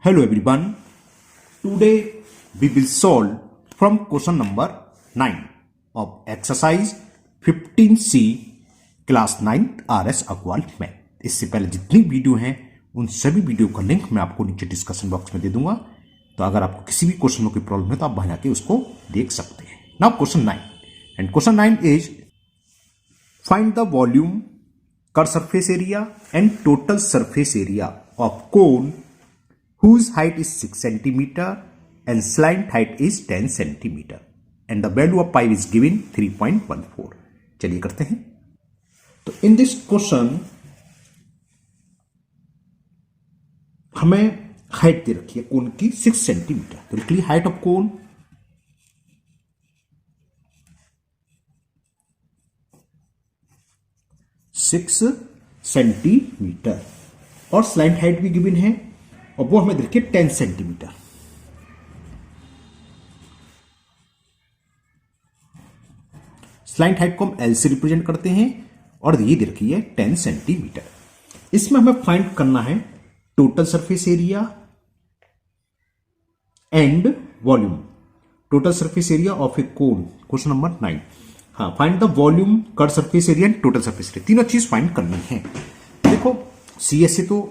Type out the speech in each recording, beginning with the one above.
Hello everyone. Today we will solve from question number 9 of exercise 15C class 9 RS Agarwal math. इससे पहले जितनी video हैं उन सभी वीडियो का लिंक मैं आपको नीचे डिस्कशन बॉक्स में दे दूंगा, तो अगर आपको किसी भी क्वेश्चन में कोई प्रॉब्लम है तो आप वहां जाके उसको देख सकते हैं। Now question 9 and question 9 is find the volume curve surface area and total surface area of cone whose height is 6 centimeter and slant height is 10 centimeter and the value of pi is given 3.14। चलिए करते हैं। तो in this question हमें height दे रखी है cone की 6 centimetre. तो लिख ली height of cone six centimetre और स्लैंट हाइट भी गिवन है और वो हमें देखिए 10 सेंटीमीटर। स्लाइड हाइट को हम एल से रिप्रेजेंट करते हैं और ये दे रखी है 10 सेंटीमीटर। इसमें हमें फाइंड करना है total surface area and volume. Total surface area of A cone, question number 9। हाँ, find the volume, curve surface area and total surface area, तीनों चीज फाइंड करनी है। देखो सीएस से तो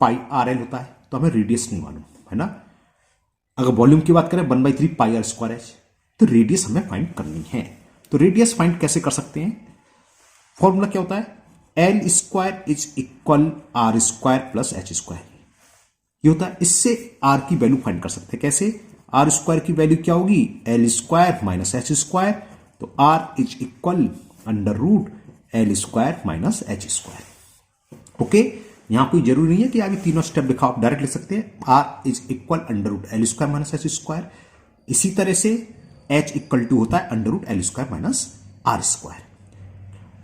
पाई आर एल होता है, तो हमें रेडियस नहीं मालूम है ना। अगर वॉल्यूम की बात करें 1/3 पाई आर स्क्वायर एच, तो रेडियस हमें फाइंड करनी है। तो रेडियस फाइंड कैसे कर सकते हैं? फॉर्मूला क्या होता है? L square is equal r square plus h square, ये होता है। इससे आर की वैल्यू फाइंड कर सकते हैं। कैसे? आर स्क्वायर की वैल्यू क्या होगी? L square minus H square, तो R is equal under root L square minus H square. Okay, यहां कोई जरूरी नहीं है कि आगे तीनों स्टेप लिखा, आप डायरेक्ट लिख सकते हैं। R is equal under root L square minus H square. इसी तरह से एच इक्वल टू होता है under root L square minus r square.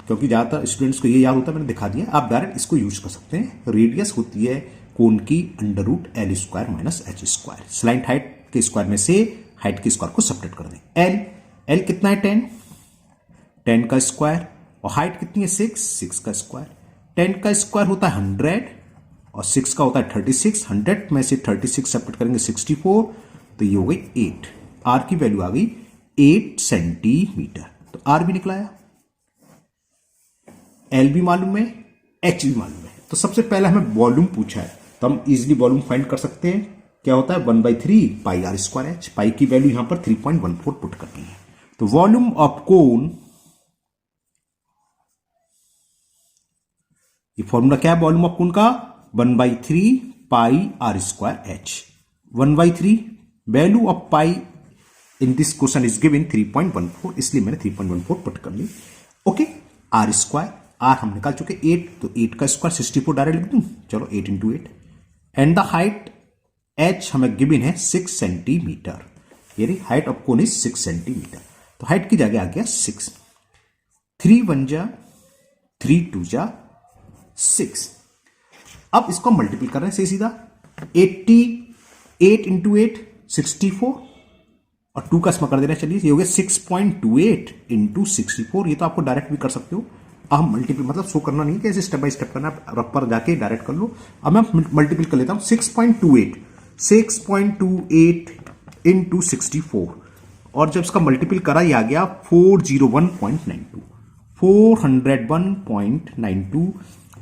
क्योंकि ज्यादातर स्टूडेंट्स को ये याद होता है, मैंने दिखा दिया, आप डायरेक्ट इसको यूज कर सकते हैं। रेडियस होती है कोन की under root L square minus H square. Slant height के स्क्वायर में से हाइट के स्क्वायर को सब्ट्रैक्ट कर दें। एल कितना है? 10 का स्क्वायर, और हाइट कितनी है? 6 का स्क्वायर। 10 का स्क्वायर होता है 100 और 6 का होता है 36। 100 में से 36 सब्ट्रैक्ट करेंगे 64, तो ये हो गई 8। आर की वैल्यू आ गई 8 सेंटीमीटर। तो आर भी निकला है, एल भी मालूम है, एच भी मालूम है। तो सबसे पहले हमें वॉल्यूम पूछा है, तो हम इजिली वॉल्यूम फाइंड कर सकते हैं। क्या होता है? 1/3 पाई आर स्क्वायर एच। पाई की वैल्यू यहां पर 3.14 पुट करनी है। तो वॉल्यूम ऑफ कोन, ये फॉर्मूला क्या है वॉल्यूम ऑफ कोन का? 1/3 pi are square H. 1/3 value of pi in this question is given 3.14, इसलिए मैंने 3.14 पुट कर ली। ओके, आर स्क्वायर, आर हम निकाल चुके 8, तो 8 का स्क्वायर 64 डायरेक्ट लिख दूं। चलो 8 × 8 एंड द हाइट एच हमें गिवन है 6 सेंटीमीटर। यानी height of cone is 6 centimetre. तो हाइट की जगह आ गया 6। 3 1 जा 3 2 जा 6। अब इसको मल्टीपल कर रहे हैं सीधा। 88 × 8 64 और 2 का इसमें कर दे रहे हैं। चलिए, ये हो गया 6.28 × 64। ये तो आपको डायरेक्ट भी कर सकते हो। अब हम मल्टीपल मतलब शो करना नहीं, कैसे स्टेप बाय स्टेप करना, रफ पर जाके डायरेक्ट कर लो। अब मैं मल्टीपल कर लेता हूं। 6.28 × 64 और जब इसका मल्टीपल करा, ये आ गया 401.92। 401.92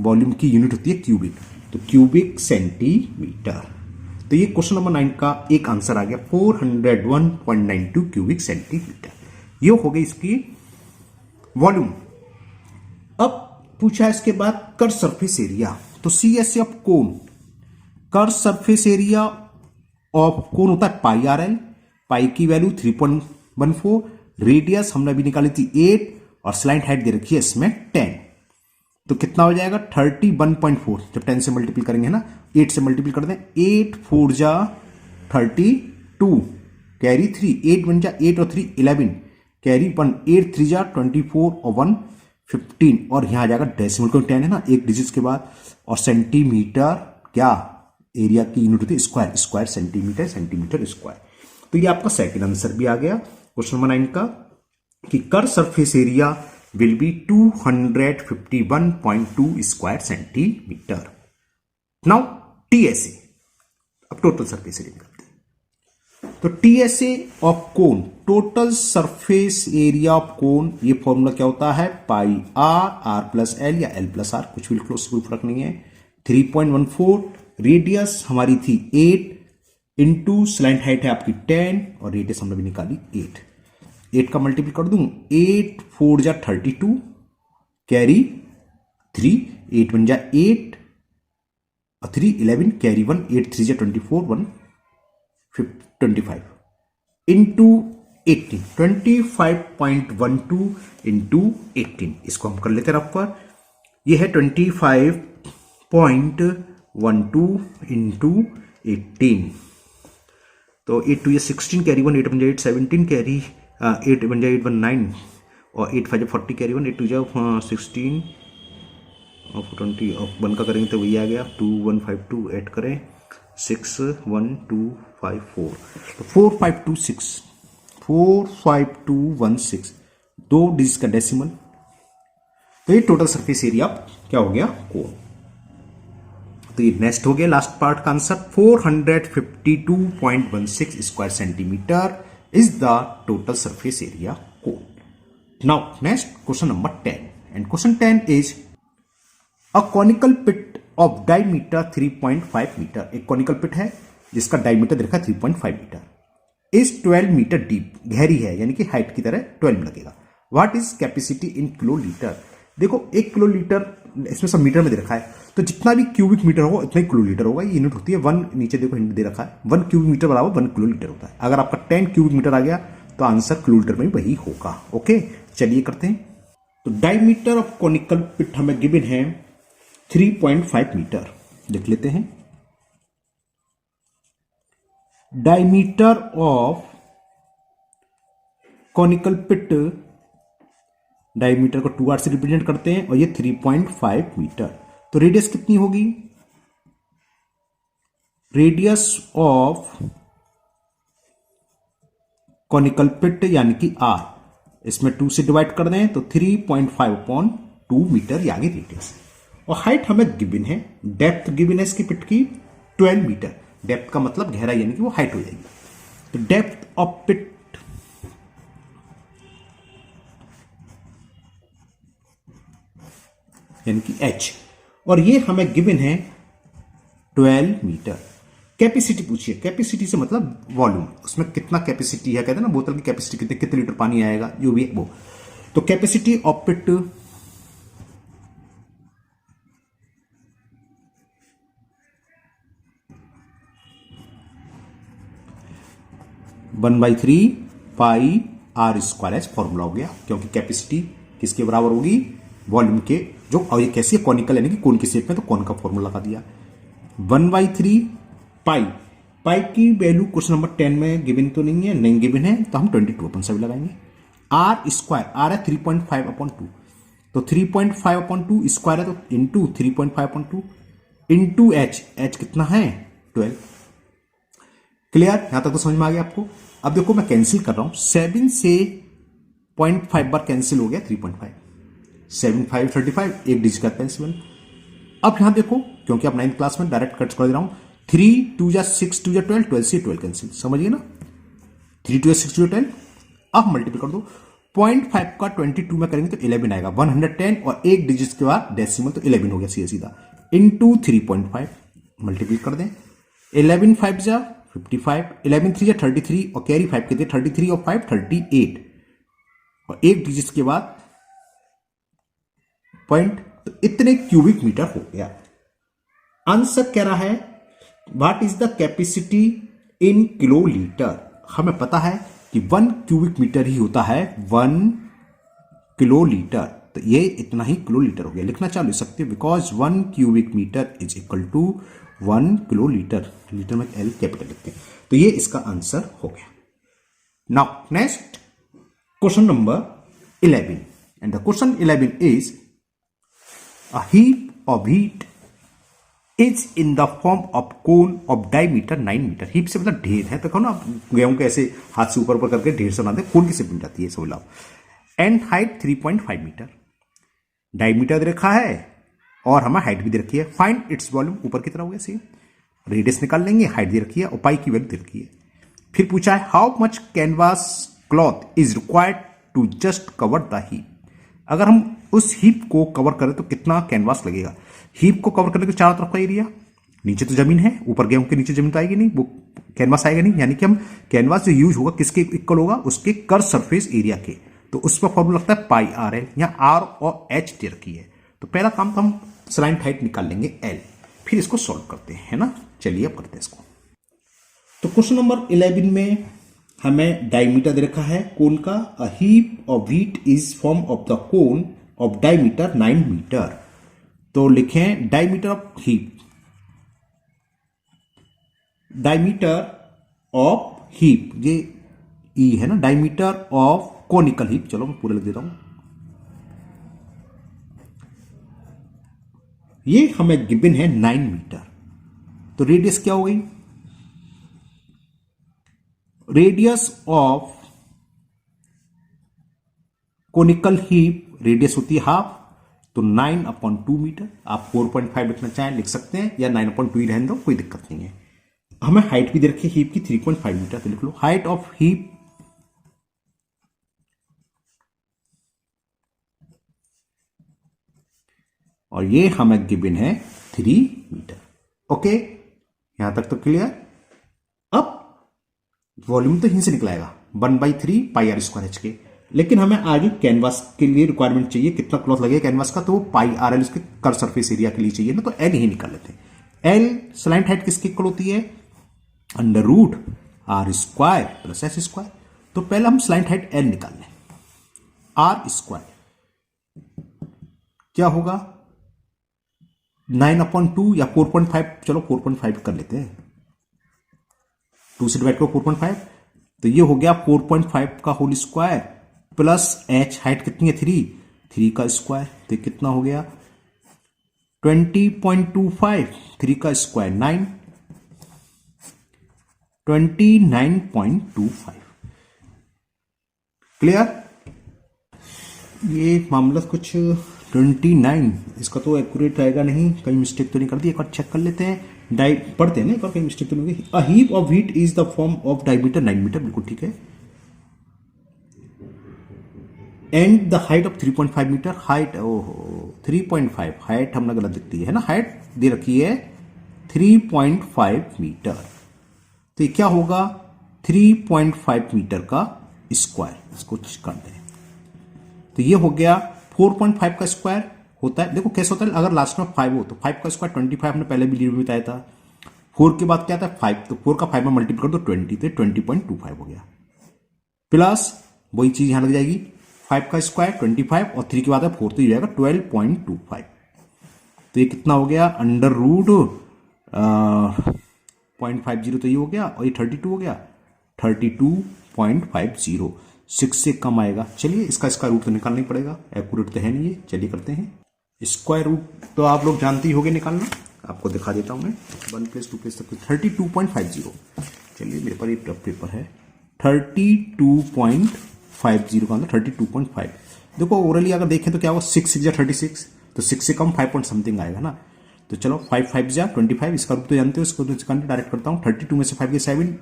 वॉल्यूम की यूनिट होती है क्यूबिक, तो क्यूबिक सेंटीमीटर। तो ये क्वेश्चन नंबर 9 का एक आंसर आ गया, 401.92 क्यूबिक सेंटीमीटर। ये हो गई इसकी वॉल्यूम। अब पूछा है इसके बाद कर्व सरफेस एरिया। तो C S of cone, curve surface area of cone होता है पाई आर एल। पाई की वैल्यू 3.14, रेडियस हमने अभी निकाली थी 8 और स्लाइड हाइट दे रखी है इसमें 10। तो कितना हो जाएगा? 31.4। जब 10 से मल्टीपल करेंगे ना, 8 से मल्टीपल कर दें। 8 4 जा 32, कैरी 3, 8 1 जा 8 और 3 11, कैरी 1, 8 3 जा 24 और 1 15, और यहां आ जाएगा डेसिमल को 10 है ना एक डिजिट के बाद। और सेंटीमीटर क्या एरिया की यूनिट होती है? Square. Square centimetre, centimetre square. तो ये आपका सेकंड आंसर भी आ गया क्वेश्चन नंबर 9 का, कि curve surface area will be 251.2 square centimeter. Now TSA, अब टोटल सरफेस एरिया निकालते हैं। तो TSA of cone, total surface area of कोन, ये फॉर्मूला क्या होता है, पाई आर, आर प्लस एल या एल प्लस आर, कुछ भी लिख लो, कोई फर्क नहीं है। 3.14, रेडियस हमारी थी 8 इंटू स्लैंट हाइट है आपकी 10 और रेडियस हमने भी निकाली 8 का मल्टीपल कर दूं, 8 4 जा 32 कैरी 3, 8 1 जा 8 और 3 11 कैरी 1, 8 3 जा 24 1 25 इंटू 18, 25.12 इंटू 18, इसको हम कर लेते हैं रफ पर। यह है 25.12 इंटू 18, तो 8 2 16 कैरी 1, 8 1 8 17 कैरी 8 1 8 1 9 और 8 5 40 कैरी 1, 8 2 16 और 20 और 1 का करेंगे तो वही आ गया 2 1 5 2, ऐड करें 6 1 2 5 4, तो 45216 दो डिजिट का डेसिमल। तो ये टोटल सरफेस एरिया क्या हो गया, कोन। तो ये नेक्स्ट हो गया लास्ट पार्ट का answer, 452.16 square centimetre is the total surface area cone. Now next question number 10, and question 10 is a conical pit of diameter 3.5 metre, एक कॉनिकल पिट है जिसका डायमीटर देखा 3.5 मीटर, इज 12 मीटर डीप, गहरी है यानी कि height की तरह 12 लगेगा। What is capacity in kilolitre, देखो 1 किलोलीटर इसमें सब मीटर में दे रखा है, तो जितना भी क्यूबिक मीटर होगा उतना ही किलोलीटर होगा, ये यूनिट होती है 1, नीचे देखो हिंट दे रखा है 1 क्यूबिक मीटर बराबर 1 किलोलीटर होता है। अगर आपका 10 क्यूबिक मीटर आ गया तो आंसर किलोलीटर में वही होगा। ओके चलिए करते हैं। तो डायमीटर ऑफ कॉनिकल पिट हमें गिवन है 3.5 मीटर, लिख लेते हैं। Diameter of conical pit, diameter को 2r से रिप्रेजेंट करते हैं और ये 3.5 मीटर, तो रेडियस कितनी होगी, रेडियस ऑफ कॉनिकल पिट यानी कि r, इसमें 2 से डिवाइड कर दें तो 3.5/2 मीटर ये आगे रेडियस। और हाइट हमें गिवन है, डेप्थ गिवन है इसकी पिट की 12 मीटर, डेप्थ का मतलब गहराई यानी कि वो हाइट हो जाएगी। तो डेप्थ ऑफ पिट यानी कि h, और ये हमें गिवन है 12 मीटर। कैपेसिटी पूछिए, कैपेसिटी से मतलब वॉल्यूम, उसमें कितना कैपेसिटी है, कहते हैं ना बोतल की कैपेसिटी कितने लीटर पानी आएगा, जो भी है वो। तो capacity of pit 1/3 pi are square h formula हो गया, क्योंकि कैपेसिटी किसके बराबर होगी, वॉल्यूम के, जो और ये कैसी है कॉनिकल यानी कि कोन की शेप में, तो कोन का फॉर्मूला लगा दिया। 1/3 पाई, पाई की वैल्यू क्वेश्चन नंबर 10 में गिवन तो नहीं है, नहीं गिवन है तो हम 22/7 लगाएंगे। आर स्क्वायर, आर है 3.5/2, तो 3.5/2 स्क्वायर है तो इंटू 3.5/2 इंटू एच, एच कितना है 12। क्लियर, यहां तक तो समझ में आ गया आपको। अब देखो मैं कैंसिल कर रहा हूं, 7 से 0.5 बार कैंसिल हो गया 3.5, 7 5 35, एक डिजिट का पेंसिल। अब यहां देखो क्योंकि आप 9th क्लास में डायरेक्ट कट कर दे रहा हूं, 3 2 जा 6 2 जा 12, 12 से 12 कैंसिल, समझिए ना, 3 2 जा 6 2 जा 12। अब मल्टीपल कर दो, 0.5 का 22 में करेंगे तो 11 आएगा, 110 और एक डिजिट के बाद डेसिमल तो 11 हो गया सीधा सीधा, इंटू 3.5 मल्टीपल कर दें, 11 5 जा 55, 11 3 जा 33 और कैरी 5 के दे 33 और 5 38 और एक डिजिट के बाद पॉइंट, तो इतने क्यूबिक मीटर हो गया। आंसर कह रहा है what is the capacity in kilolitre. हमें पता है कि 1 क्यूबिक मीटर ही होता है 1 किलोलीटर, तो ये इतना ही किलोलीटर हो गया। लिखना चालू सकते हो, because 1 cubic metre is equal to 1 kilolitre, litre में एल कैपिटल लिखते हैं, तो ये इसका आंसर हो गया। Now next question number 11, and the question 11 is a heap of heat is in the form of cone of diameter 9 metre. Heap से मतलब ढेर है, तो ना गेहूं के ऐसे हाथ से ऊपर ऊपर करके ढेर से बनाते हैं, कोन की शेप बन जाती है, समझ लो। एंड हाइट 3.5 मीटर, डायमीटर दे रखा है और हमें हाइट भी दे रखी है। फाइंड इट्स वॉल्यूम, ऊपर की तरह हो गया सेम। रेडियस निकाल लेंगे, हाइट दे रखी है और पाई की वैल्यू दे रखी है। फिर पूछा है how much canvas cloth is required to just cover the heap. अगर हम उस हीप को कवर करें तो कितना कैनवास लगेगा। हीप को कवर करने के चारों तरफ का एरिया, नीचे तो जमीन है, ऊपर गेहूं के नीचे जमीन तो आएगी नहीं, वो कैनवास आएगा नहीं, यानी कि हम कैनवास जो यूज होगा किसके इक्वल होगा, उसके कर्व सरफेस एरिया के। तो उस पर फॉर्मूला लगता है पाई आर एल, यहाँ आर और एच दे रखी है। तो पहला काम तो हम स्लाइंट हाइट निकाल लेंगे एल, फिर इसको सॉल्व करते हैं, है ना। चलिए अब करते हैं इसको। तो क्वेश्चन नंबर 11 में हमें डायमीटर दे रखा है कोन का। A heap of wheat is form of the cone of diameter 9 metre. तो लिखें diameter of heap, diameter of heap, ये ई है ना, डायमीटर ऑफ कोनिकल हीप। चलो मैं पूरा लिख देता हूं। ये हमें गिवन है 9 मीटर। तो रेडियस क्या हो गई, radius of conical heap, radius होती है हाफ, तो 9/2 मीटर। आप 4.5 लिखना चाहें लिख सकते हैं, या 9/2 ही रहने दो, कोई दिक्कत नहीं है। हमें हाइट भी दे रखी है हीप की 3.5 मीटर, तो लिख लो हाइट ऑफ हीप और ये हमें गिवन है 3 मीटर। ओके, यहां तक तो क्लियर। अब वॉल्यूम तो यहीं से निकलाएगा 1/3 पाई आर स्क्वायर एच के, लेकिन हमें आगे कैनवास के लिए रिक्वायरमेंट चाहिए, कितना क्लॉथ लगेगा कैनवास का, तो वो पाई आर एल उसके कर्व सरफेस एरिया के लिए चाहिए ना, तो एल ही निकाल लेते हैं। एल स्लाइंट हाइट किसकी इक्वल होती है, √r square plus S square. तो पहले हम स्लाइंट हाइट एल निकाल लें। आर स्क्वायर क्या होगा 9/2 या 4.5, चलो 4.5 कर लेते हैं, 2 से डिवाइड करो 4.5, तो ये हो गया 4.5 का whole square plus h, height कितनी है 3 का स्क्वायर, तो कितना हो गया 20.25, 3 का स्क्वायर 9, 29.25। क्लियर। ये मामला कुछ 29, इसका तो एक्यूरेट आएगा नहीं, कहीं मिस्टेक तो नहीं कर दी, एक बार चेक कर लेते हैं, पढ़ते हैं ना एक बार, कहीं मिस्टेक तो नहीं होगी। A heap of wheat is the form of diameter 9 metre, बिल्कुल ठीक है। And the height of 3.5 metre, height 3.5, height हमने गलत दिख दी है ना, हाइट दे रखी है 3.5 मीटर, तो ये क्या होगा 3.5 मीटर का स्क्वायर, इसको कर दें तो ये हो गया 4.5 का स्क्वायर होता है। देखो कैसे होता है, अगर लास्ट में 5 हो तो 5 का स्क्वायर 25, हमने पहले वीडियो में बताया था। 4 के बाद क्या था 5, तो 4 का 5 में मल्टीप्लाई कर दो 20, तो 20.25 हो गया, प्लस वही चीज यहां लग जाएगी 5 का स्क्वायर 25 और 3 के बाद है 4, तो ये जाएगा 12.25। तो ये कितना हो गया √0.50, तो ये हो गया, और ये 32 हो गया 32.50, 6 से कम आएगा। चलिए इसका स्क्वायर रूट तो निकालना ही पड़ेगा, एक्यूरेट तो है नहीं ये, चलिए करते हैं। स्क्वायर रूट तो आप लोग जानते ही होंगे निकालना, आपको दिखा देता हूं मैं, 1 + 2 + 32.50। चलिए मेरे पर ये टफ पेपर है, 32.50 का अंदर 32.5। देखो ओरली अगर देखें तो क्या होगा 6 6 36, तो 6 से कम 5 पॉइंट समथिंग आएगा ना, तो चलो 5 5 25, इसका रूट तो जानते हो, इसको डायरेक्ट करता हूँ। 32 में से 5 के 7,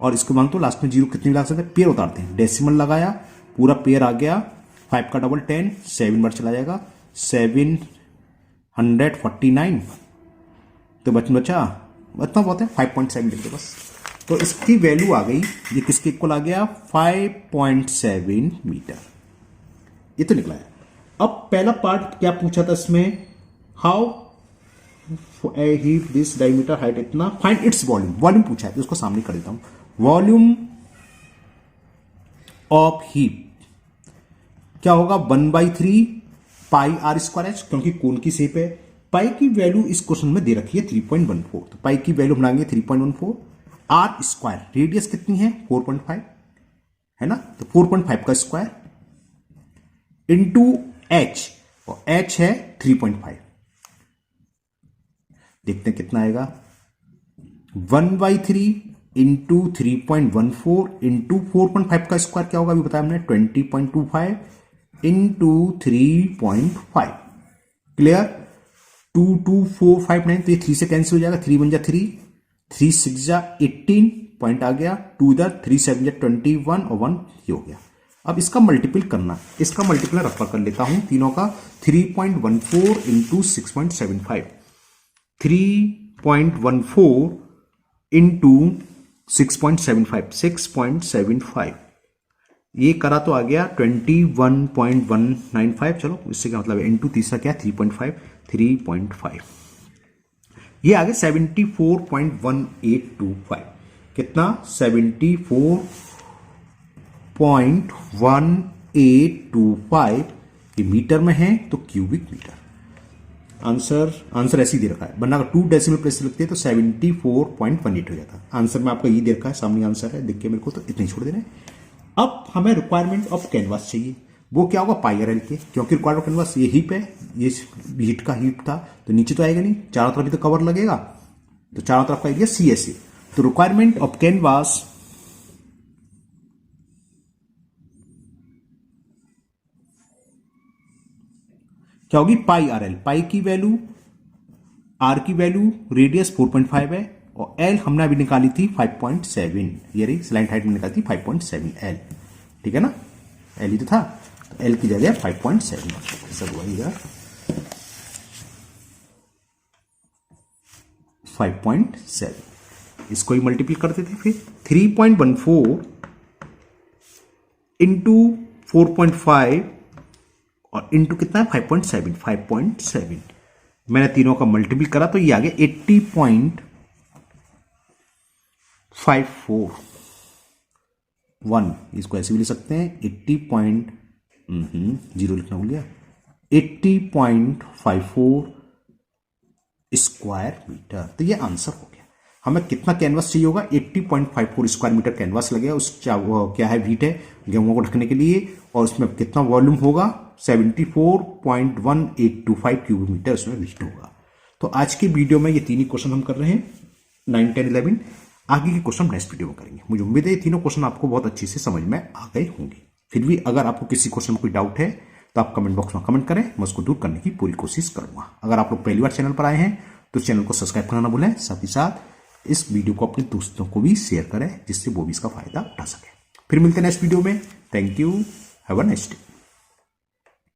और इसको मांगते हो लास्ट में 0 कितनी लगा सकते हैं, पेयर उतारते हैं, डेसिमल लगाया, पूरा पेयर आ गया, 5 का डबल 10, 7 बार चला जाएगा, 749, तो बचा इतना बहुत है 5.7 लिखते बस। तो इसकी वैल्यू आ गई, ये किसके इक्वल आ गया 5.7 मीटर, ये तो निकला है। अब पहला पार्ट क्या पूछा था इसमें, how heap this diameter height इतना, फाइंड इट्स वॉल्यूम, वॉल्यूम पूछा है तो उसको सामने कर देता हूं। वॉल्यूम ऑफ हीप क्या होगा 1/3 पाई आर स्क्वायर एच, क्योंकि कोन की शेप है। पाई की वैल्यू इस क्वेश्चन में दे रखी है 3.14, तो पाई की वैल्यू बनाएंगे 3.14। आर स्क्वायर, रेडियस कितनी है 4.5 है ना, तो 4.5 का स्क्वायर इंटू एच, और एच है 3.5, देखते हैं कितना आएगा 1/3 इंटू 3.14 इंटू 4.5 का स्क्वायर क्या होगा अभी बताया हमने 20.25 इंटू 3.5। क्लियर, 2 2 4 5 9, तो ये 3 से कैंसिल हो जाएगा, 3 बन जा 3, 3 6 जा 18 पॉइंट आ गया, 2 इधर, 3 7 जा 21 और 1 ये हो गया। अब इसका मल्टीपल करना, इसका मल्टीपल रफा कर लेता हूं तीनों का। 3.14 इंटू 6.75, 3.14 इंटू 6.75, 6.75 ये करा तो आ गया 21.195। चलो इससे क्या मतलब है, इंटू तीसरा क्या 3.5, 3.5 ये आ गया 74.1825। कितना 74.1825 ये मीटर में है तो क्यूबिक मीटर। आंसर ऐसे ही दे रखा है, वरना अगर 2 डेसिमल प्लेस से लिखते तो 74.18 हो जाता। आंसर में आपका ये दे रखा है, सामने आंसर है, दिख के मेरे को तो इतने छोड़ देना है। अब हमें रिक्वायरमेंट ऑफ कैनवास चाहिए, वो क्या होगा पाई आर एल के, क्योंकि रिक्वायरमेंट ऑफ कैनवास ये हीप है, ये हीट का हीप था तो नीचे तो आएगा नहीं, चारों तरफ भी तो कवर लगेगा, तो चारों तरफ का एरिया सी एस ए। तो रिक्वायरमेंट ऑफ कैनवास क्या होगी पाई आर एल, पाई की वैल्यू, आर की वैल्यू, रेडियस 4.5 है और एल हमने अभी निकाली थी 5.7, ये रही स्लाइड हाइट में निकाली थी 5.7 एल, ठीक है ना, एल ही तो था, तो एल की जगह 5.7 सब वही है 5.7। इसको ही मल्टीप्लाई करते थे फिर 3.14 इंटू 4.5 और इंटू कितना है 5.7, 5.7 मैंने तीनों का मल्टीप्लाई करा तो ये आ गया 80.541। इसको ऐसे भी लिख सकते हैं 0 लिखना भूल गया, 80.54 स्क्वायर मीटर। तो ये आंसर हो गया। हमें कितना कैनवास चाहिए होगा, 80.54 स्क्वायर मीटर कैनवास लगेगा। उस क्या है वीट है गेहूं को ढकने के लिए, और उसमें कितना वॉल्यूम होगा 74.1825 क्यूबिक मीटर उसमें वीट होगा। तो आज की वीडियो में ये तीन ही क्वेश्चन हम कर रहे हैं 9, 10, 11। आगे के क्वेश्चन नेक्स्ट वीडियो में करेंगे। मुझे उम्मीद है ये तीनों क्वेश्चन आपको बहुत अच्छी से समझ में आ गए होंगे। फिर भी अगर आपको किसी क्वेश्चन में कोई डाउट है तो आप कमेंट बॉक्स में कमेंट करें, मैं उसको दूर करने की पूरी कोशिश करूंगा। अगर आप लोग पहली बार चैनल पर आए हैं तो चैनल को सब्सक्राइब करना ना भूलें, साथ ही साथ इस वीडियो को अपने दोस्तों को भी शेयर करें जिससे वो भी इसका फायदा उठा सके। फिर मिलते हैं नेक्स्ट वीडियो में। Thank you, have a nice day.